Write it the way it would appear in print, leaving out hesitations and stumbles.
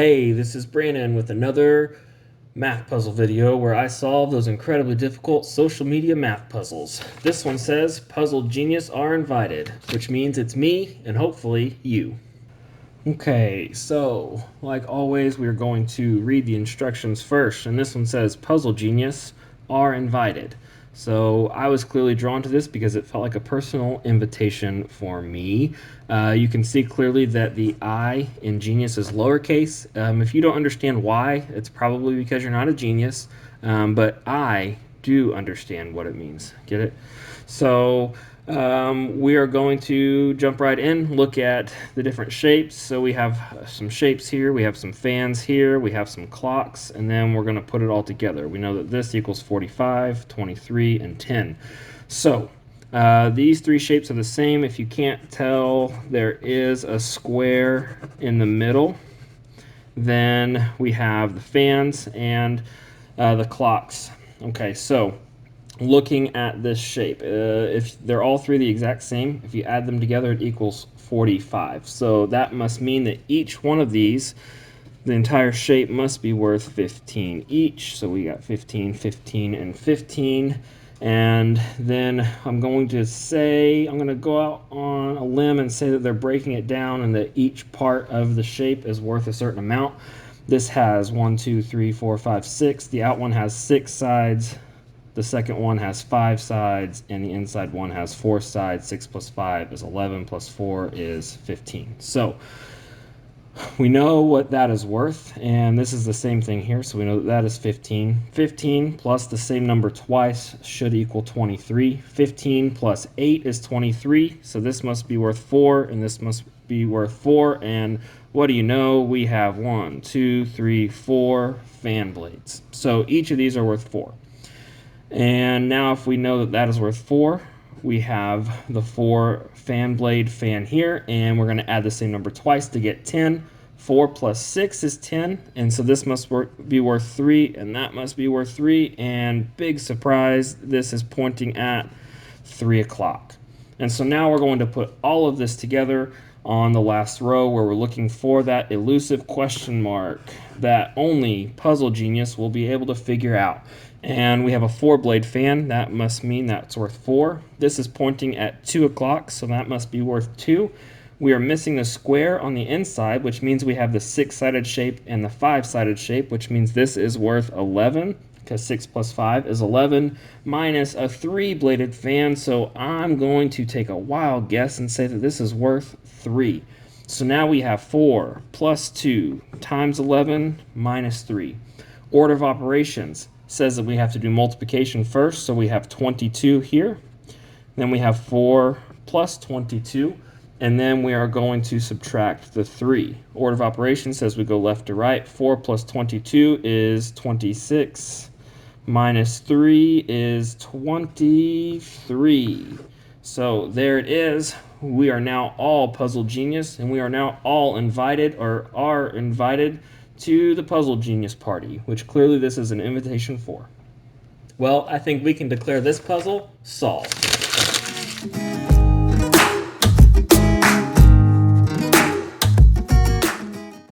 Hey, this is Brandon with another math puzzle video where I solve those incredibly difficult social media math puzzles. This one says Puzzle Genius are invited, which means it's me and hopefully you. Okay, so like always, we're going to read the instructions first, and this one says Puzzle Genius are invited. So I was clearly drawn to this because it felt like a personal invitation for me. You can see clearly that the I in genius is lowercase. If you don't understand why, it's probably because you're not a genius, but I do understand what it means. Get it? So we are going to jump right in, look at the different shapes. So we have some shapes here, we have some fans here, we have some clocks, and then we're going to put it all together. We know that this equals 45, 23, and 10. So these three shapes are the same. If you can't tell, there is a square in the middle. Then we have the fans and the clocks. Okay, so looking at this shape, if they're all three the exact same, if you add them together, it equals 45. So that must mean that each one of these, the entire shape must be worth 15 each. So we got 15, 15, and 15. And then I'm going to go out on a limb and say that they're breaking it down and that each part of the shape is worth a certain amount. This has 1, 2, 3, 4, 5, 6. The out one has 6 sides. The second one has 5 sides, and the inside one has 4 sides. 6 plus 5 is 11, plus 4 is 15. So we know what that is worth, and this is the same thing here, so we know that that is 15. 15 plus the same number twice should equal 23. 15 plus 8 is 23, so this must be worth 4, and this must be worth 4, and what do you know? We have 1, 2, 3, 4 fan blades. So each of these are worth 4. And now if we know that that is worth 4, we have the 4 fan blade fan here, and we're going to add the same number twice to get 10. 4 plus 6 is 10, and so this must be worth 3, and that must be worth 3, and big surprise, this is pointing at 3 o'clock. And so now we're going to put all of this together on the last row where we're looking for that elusive question mark that only Puzzle Genius will be able to figure out. And we have a 4-blade fan. That must mean that's worth 4. This is pointing at 2 o'clock, so that must be worth 2. We are missing the square on the inside, which means we have the 6-sided shape and the 5-sided shape, which means this is worth 11, because 6 plus 5 is 11, minus a 3-bladed fan, so I'm going to take a wild guess and say that this is worth 3. So now we have 4 plus 2 times 11 minus 3. Order of operations says that we have to do multiplication first, so we have 22 here. Then we have 4 plus 22, and then we are going to subtract the 3. Order of operations says we go left to right. 4 plus 22 is 26, minus 3 is 23. So there it is. We are now all Puzzle Genius, and we are now all invited, or are invited, to the Puzzle Genius party, which clearly this is an invitation for. Well, I think we can declare this puzzle solved.